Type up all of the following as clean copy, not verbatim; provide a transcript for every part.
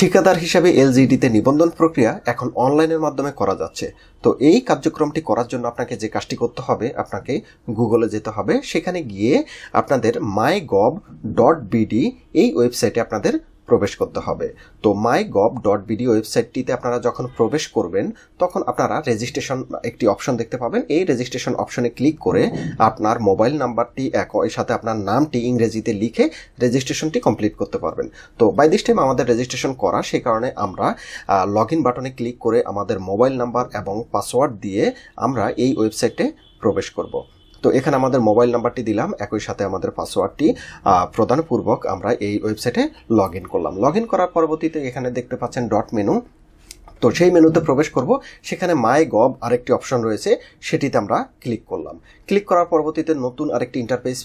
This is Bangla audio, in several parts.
ঠিকাদার হিসেবে এলজিইডিতে নিবন্ধন প্রক্রিয়া এখন অনলাইনের মাধ্যমে করা যাচ্ছে। তো এই কার্যক্রমটি করার জন্য আপনাকে যে কাজটি করতে হবে, আপনাকে গুগলে যেতে হবে। সেখানে গিয়ে আপনাদের mygov.bd এই ওয়েবসাইটে আপনাদের প্রবেশ করতে হবে। তো mygov.bd ওয়েবসাইটটিতে আপনারা যখন প্রবেশ করবেন তখন আপনারা রেজিস্ট্রেশন একটি অপশন দেখতে পাবেন। এই রেজিস্ট্রেশন অপশনে ক্লিক করে আপনার মোবাইল নাম্বারটি একই সাথে আপনার নামটি ইংরেজিতে লিখে রেজিস্ট্রেশনটি কমপ্লিট করতে পারবেন। তো বাই দিস টাইম আমাদের রেজিস্ট্রেশন করা, সেই কারণে আমরা লগ ইন বাটনে ক্লিক করে আমাদের মোবাইল নাম্বার এবং পাসওয়ার্ড দিয়ে আমরা এই ওয়েবসাইটে প্রবেশ করব। তো এখানে আমাদের মোবাইল নাম্বারটি দিলাম, একই সাথে আমাদের পাসওয়ার্ডটি প্রদানপূর্বক আমরা এই ওয়েবসাইটে লগ ইন করলাম। লগ ইন করার পরবর্তীতে এখানে দেখতে পাচ্ছেন ডট মেনু। তো সেই মেনুতে প্রবেশ করব। সেখানে মাইগভ আরেকটি অপশন রয়েছে, সেটিতে আমরা ক্লিক করলাম। ক্লিক করার পরবর্তীতে নতুন আরেকটি ইন্টারফেস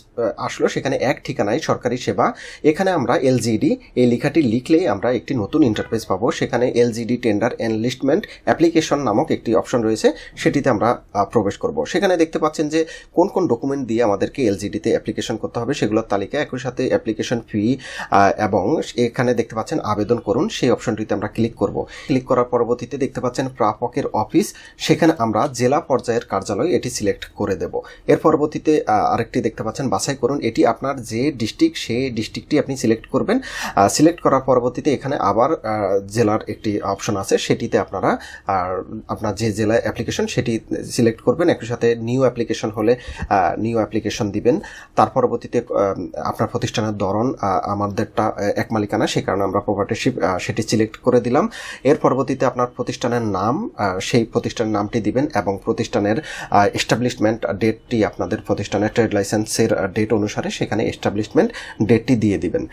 আসলো। সেখানে এক ঠিকানায় সরকারি সেবা, এখানে আমরা এলজিডি এই লেখাটি লিখলেই আমরা একটি নতুন ইন্টারফেস পাবো। সেখানে এলজিডি টেন্ডার এনলিস্টমেন্ট অ্যাপ্লিকেশন নামক একটি অপশন রয়েছে, সেটিতে আমরা প্রবেশ করব। সেখানে দেখতে পাচ্ছেন যে কোন কোন ডকুমেন্ট দিয়ে আমাদেরকে এলজিডিতে অ্যাপ্লিকেশন করতে হবে সেগুলোর তালিকা, একই সাথে অ্যাপ্লিকেশন ফি এবং এখানে দেখতে পাচ্ছেন আবেদন করুন, সেই অপশনটিতে আমরা ক্লিক করব। ক্লিক করার পরবর্তীতে দেখতে পাচ্ছেন প্রাপকের অফিস, সেখানে আমরা জেলা পর্যায়ের কার্যালয় এটি সিলেক্ট করে দেব। এর পরবর্তীতে আরেকটি দেখতে পাচ্ছেন বাছাই করুন, এটি আপনার যে ডিস্ট্রিক্ট সেই ডিস্ট্রিক্টটি আপনি সিলেক্ট করবেন। সিলেক্ট করার পরবর্তীতে এখানে আবার জেলার একটি অপশন আছে, সেটিতে আপনারা আপনার যে জেলায় অ্যাপ্লিকেশন সেটি সিলেক্ট করবেন। একই সাথে নিউ অ্যাপ্লিকেশন হলে নিউ অ্যাপ্লিকেশন দিবেন। তার পরবর্তীতে আপনার প্রতিষ্ঠানের ধরন, আমাদেরটা এক মালিকানা, সেই কারণে আমরা প্রপার্টিশিপ সেটি সিলেক্ট করে দিলাম। এর পরবর্তীতে আপনার প্রতিষ্ঠানের নাম, সেই প্রতিষ্ঠানের নামটি দিবেন এবং প্রতিষ্ঠানের এস্টাবলিশমেন্ট ডেটটি আপনাদের প্রতিষ্ঠানের ট্রেড লাইসেন্সের ডেট অনুসারে সেখানে এস্টাবলিশমেন্ট ডেটটি দিয়ে দিবেন।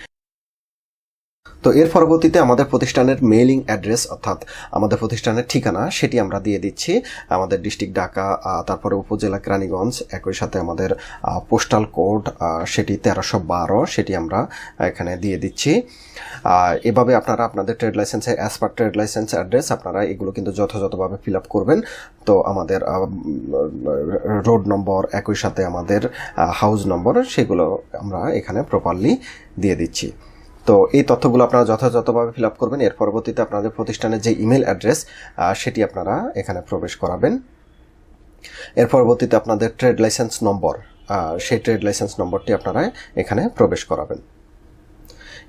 তো এর পরবর্তীতে আমাদের প্রতিষ্ঠানের মেইলিং অ্যাড্রেস অর্থাৎ আমাদের প্রতিষ্ঠানের ঠিকানা সেটি আমরা দিয়ে দিচ্ছি। আমাদের ডিস্ট্রিক্ট ঢাকা, তারপরে উপজেলা কেরানীগঞ্জ, একই সাথে আমাদের পোস্টাল কোড সেটি 1312, সেটি আমরা এখানে দিয়ে দিচ্ছি। এভাবে আপনারা আপনাদের ট্রেড লাইসেন্সে as per trade licence address আপনারা এগুলো কিন্তু যথাযথভাবে ফিল আপ করবেন। তো আমাদের রোড নম্বর, একই সাথে আমাদের হাউস নম্বর, সেগুলো আমরা এখানে প্রপারলি দিয়ে দিচ্ছি। তো এই তথ্যগুলো আপনারা যথাযথভাবে ফিল আপ করবেন। এর পরবর্তীতে আপনাদের প্রতিষ্ঠানের যে ইমেল অ্যাড্রেস সেটি আপনারা এখানে প্রবেশ করাবেন। এর পরবর্তীতে আপনাদের ট্রেড লাইসেন্স নম্বর, সেই ট্রেড লাইসেন্স নম্বরটি আপনারা এখানে প্রবেশ করাবেন।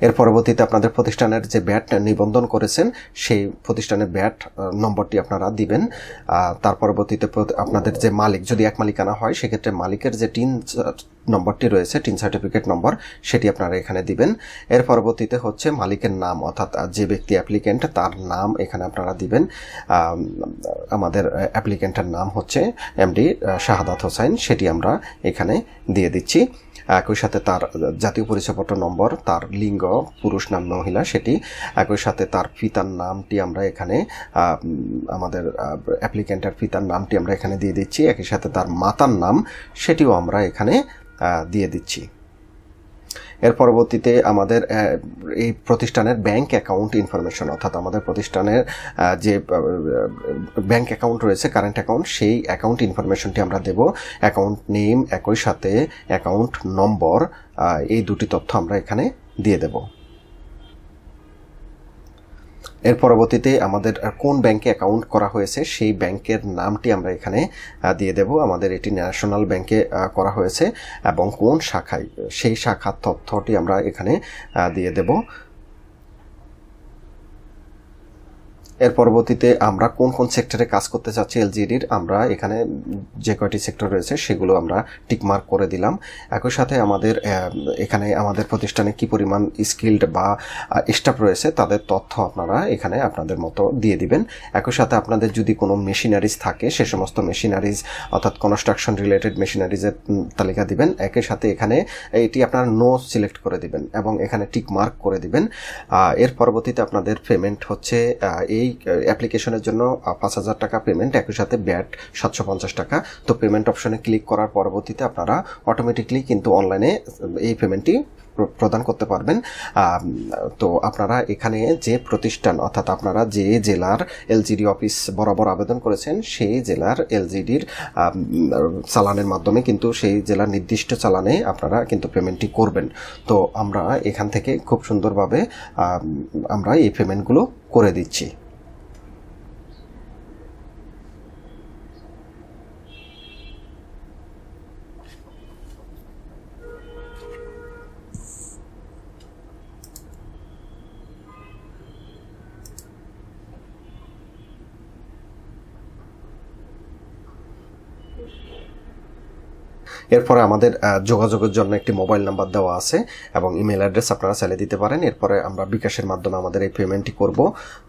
এর পরবর্তীতে আপনাদের প্রতিষ্ঠানের যে ব্যাট নিবন্ধন করেছেন সেই প্রতিষ্ঠানের ব্যাট নম্বরটি আপনারা দিবেন। তার পরবর্তীতে আপনাদের যে মালিক, যদি এক মালিকানা হয় সেক্ষেত্রে মালিকের যে টিন নম্বরটি রয়েছে, টিন সার্টিফিকেট নম্বর, সেটি আপনারা এখানে দিবেন। এর পরবর্তীতে হচ্ছে মালিকের নাম, অর্থাৎ যে ব্যক্তি অ্যাপ্লিকেন্ট তার নাম এখানে আপনারা দিবেন। আমাদের অ্যাপ্লিকেন্টের নাম হচ্ছে এমডি শাহাদাত হোসাইন, সেটি আমরা এখানে দিয়ে দিচ্ছি। একই সাথে তার জাতীয় পরিচয়পত্র নম্বর, তার লিঙ্গ পুরুষ নাম মহিলা সেটি, একই সাথে তার পিতার নামটি আমরা এখানে আমাদের অ্যাপ্লিকেন্টের পিতার নামটি আমরা এখানে দিয়ে দিচ্ছি। একই সাথে তার মাতার নাম সেটিও আমরা এখানে দিয়ে দিচ্ছি। এর পরবর্তীতে আমাদের এই প্রতিষ্ঠানের ব্যাংক অ্যাকাউন্ট ইনফরমেশন, অর্থাৎ আমাদের প্রতিষ্ঠানের যে ব্যাংক অ্যাকাউন্ট রয়েছে, কারেন্ট অ্যাকাউন্ট, সেই অ্যাকাউন্ট ইনফরমেশনটি আমরা দেব। অ্যাকাউন্ট নেম, একই সাথে অ্যাকাউন্ট নম্বর, এই দুটি তথ্য আমরা এখানে দিয়ে দেব। এর পরবর্তীতে আমাদের কোন ব্যাংকে অ্যাকাউন্ট করা হয়েছে সেই ব্যাংকের নামটি আমরা এখানে দিয়ে দেব। আমাদের এটি ন্যাশনাল ব্যাংকে করা হয়েছে এবং কোন শাখায় সেই শাখার তথ্যটি আমরা এখানে দিয়ে দেব। এর পরবর্তীতে আমরা কোন কোন সেক্টরে কাজ করতে চাচ্ছি এলজিডির, আমরা এখানে যে কয়টি সেক্টর রয়েছে সেগুলো আমরা টিকমার্ক করে দিলাম। একই সাথে আমাদের এখানে আমাদের প্রতিষ্ঠানে কি পরিমাণ স্কিল্ড বা স্টাফ রয়েছে তাদের তথ্য আপনারা এখানে আপনাদের মতো দিয়ে দিবেন। একই সাথে আপনাদের যদি কোনো মেশিনারিজ থাকে সে সমস্ত মেশিনারিজ অর্থাৎ কনস্ট্রাকশন রিলেটেড মেশিনারিজের তালিকা দিবেন। একই সাথে এখানে এটি আপনারা নো সিলেক্ট করে দিবেন এবং এখানে টিকমার্ক করে দিবেন। এর পরবর্তীতে আপনাদের পেমেন্ট হচ্ছে এই অ্যাপ্লিকেশনের জন্য 5,000 টাকা পেমেন্ট, একই সাথে ব্যাট 750 টাকা। তো পেমেন্ট অপশনে ক্লিক করার পরবর্তীতে আপনারা অটোমেটিকলি কিন্তু অনলাইনে এই পেমেন্টটি প্রদান করতে পারবেন। তো আপনারা এখানে যে প্রতিষ্ঠান অর্থাৎ আপনারা যে জেলার এলজিডি অফিস বরাবর আবেদন করেছেন সেই জেলার এলজিডির চালানের মাধ্যমে কিন্তু সেই জেলার নির্দিষ্ট চালানে আপনারা কিন্তু পেমেন্টটি করবেন। তো আমরা এখান থেকে খুব সুন্দরভাবে আমরা এই পেমেন্টগুলো করে দিচ্ছি। এরপরে আমাদের যোগাযোগের জন্য একটি মোবাইল নাম্বার দেওয়া আছে এবং ইমেল অ্যাড্রেস আপনারা চাইলে দিতে পারেন। এরপরে আমরা বিকাশের মাধ্যমে আমাদের এই পেমেন্টটি করব।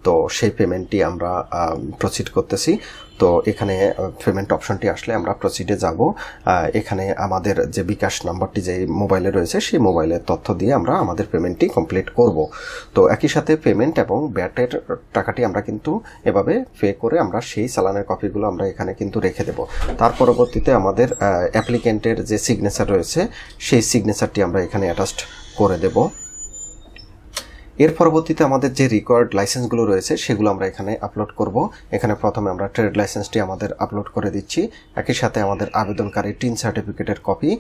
তো সেই পেমেন্টটি আমরা প্রসিড করতেছি। তো এখানে পেমেন্ট অপশনটি আসলে আমরা প্রসিডে যাব। এখানে আমাদের যে বিকাশ নাম্বারটি যে মোবাইলে রয়েছে সেই মোবাইলের তথ্য দিয়ে আমরা আমাদের পেমেন্টটি কমপ্লিট করব। তো একই সাথে পেমেন্ট এবং ব্যাটের টাকাটি আমরা কিন্তু এভাবে পে করে আমরা সেই চালানের কপিগুলো আমরা এখানে কিন্তু রেখে দেব। তার পরবর্তীতে আমাদের অ্যাপ্লিকেন্টের যে সিগনেচার রয়েছে সেই সিগনেচারটি আমরা এখানে অ্যাটাচড করে দেব। এর পরবর্তীতে আমাদের যে রিকোয়ার্ড লাইসেন্সগুলো রয়েছে সেগুলো আমরা এখানে আপলোড করব। এখানে প্রথমে আমরা ট্রেড লাইসেন্সটি আমাদের আপলোড করে দিচ্ছি। একই সাথে আমাদের আবেদনকারী টিন সার্টিফিকেটের কপি,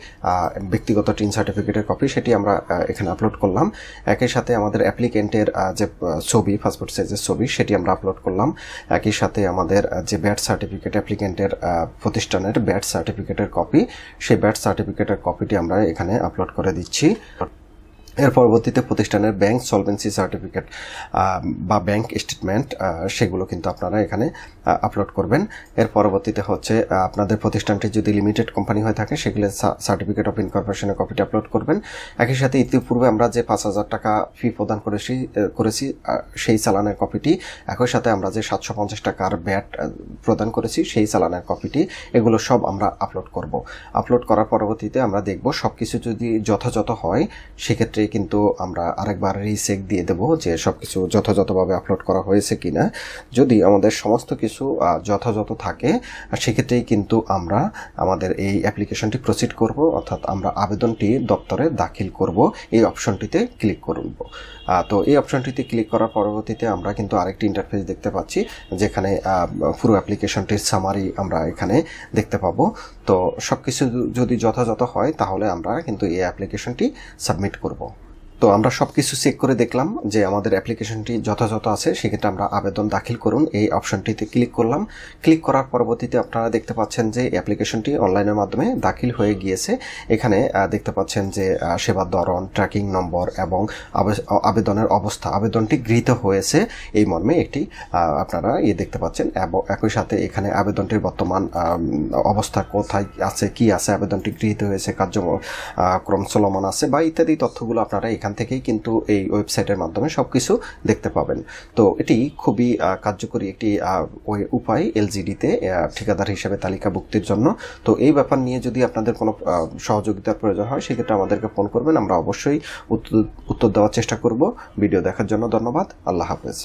ব্যক্তিগত টিন সার্টিফিকেটের কপি সেটি আমরা এখানে আপলোড করলাম। একই সাথে আমাদের অ্যাপ্লিকেন্টের যে ছবি, পাসপোর্ট সাইজের ছবি সেটি আমরা আপলোড করলাম। একই সাথে আমাদের যে ব্যাট সার্টিফিকেট, অ্যাপ্লিকেন্টের প্রতিষ্ঠানের ব্যাট সার্টিফিকেটের কপি, সেই ব্যাট সার্টিফিকেটের কপিটি আমরা এখানে আপলোড করে দিচ্ছি। এর পরবর্তীতে প্রতিষ্ঠানের ব্যাংক সলভেন্সি সার্টিফিকেট বা ব্যাংক স্টেটমেন্ট সেগুলো কিন্তু আপনারা এখানে আপলোড করবেন। এর পরবর্তীতে হচ্ছে আপনাদের প্রতিষ্ঠানটি যদি লিমিটেড কোম্পানি হয়ে থাকে সেগুলো সার্টিফিকেট অফ ইনকর্পোরেশনের কপিটা আপলোড করবেন। একই সাথে ইতিপূর্বে আমরা যে 5,000 টাকা ফি প্রদান করেছি সেই চালানের কপিটি, একই সাথে আমরা যে 750 টাকার ব্যাট প্রদান করেছি সেই চালানের কপিটি, এগুলো সব আমরা আপলোড করব। আপলোড করার পরবর্তীতে আমরা দেখব সব কিছু যদি যথাযথ হয় সেক্ষেত্রে কিন্তু আমরা আরেকবার রিচেক দিয়ে দেব যে সবকিছু যথাযথভাবে আপলোড করা হয়েছে কিনা। যদি আমাদের সমস্ত কিছু যথাযথ থাকে সেক্ষেত্রেই কিন্তু আমরা আমাদের এই অ্যাপ্লিকেশনটি প্রসিড করব, অর্থাৎ আমরা আবেদনটি দপ্তরে দাখিল করব। এই অপশনটিতে ক্লিক করব। তো এই অপশনটিতে ক্লিক করার পরবর্তীতে আমরা কিন্তু আরেকটি ইন্টারফেস দেখতে পাচ্ছি যেখানে পুরো অ্যাপ্লিকেশনটির সামারি আমরা এখানে দেখতে পাবো। তো সবকিছু যদি যথাযথ হয় তাহলে আমরা কিন্তু এই অ্যাপ্লিকেশনটি সাবমিট করব। তো আমরা সবকিছু চেক করে দেখলাম যে আমাদের অ্যাপ্লিকেশনটি যথাযথ আছে, সেক্ষেত্রে আমরা আবেদন দাখিল করুন এই অপশনটিতে ক্লিক করলাম। ক্লিক করার পরবর্তীতে আপনারা দেখতে পাচ্ছেন যে অ্যাপ্লিকেশনটি অনলাইনের মাধ্যমে দাখিল হয়ে গিয়েছে। এখানে দেখতে পাচ্ছেন যে সেবার ধরন, ট্র্যাকিং নম্বর এবং আবেদনের অবস্থা, আবেদনটি গৃহীত হয়েছে এই মর্মে একটি আপনারা দেখতে পাচ্ছেন। এবং একই সাথে এখানে আবেদনটির বর্তমান অবস্থা কোথায় আছে, কি আছে, আবেদনটি গৃহীত হয়েছে, কার্যক্রম চলমান আছে বা ইত্যাদি তথ্যগুলো আপনারা এখান থেকেই কিন্তু এই ওয়েবসাইটের মাধ্যমে সবকিছু দেখতে পাবেন। তো এটি খুবই কার্যকরী একটি উপায় এলজিডিতে ঠিকাদার হিসেবে তালিকাভুক্তির জন্য। তো এই ব্যাপার নিয়ে যদি আপনাদের কোনো সহযোগিতার প্রয়োজন হয় সেক্ষেত্রে আমাদেরকে ফোন করবেন, আমরা অবশ্যই উত্তর দেওয়ার চেষ্টা করব। ভিডিও দেখার জন্য ধন্যবাদ। আল্লাহ হাফেজ।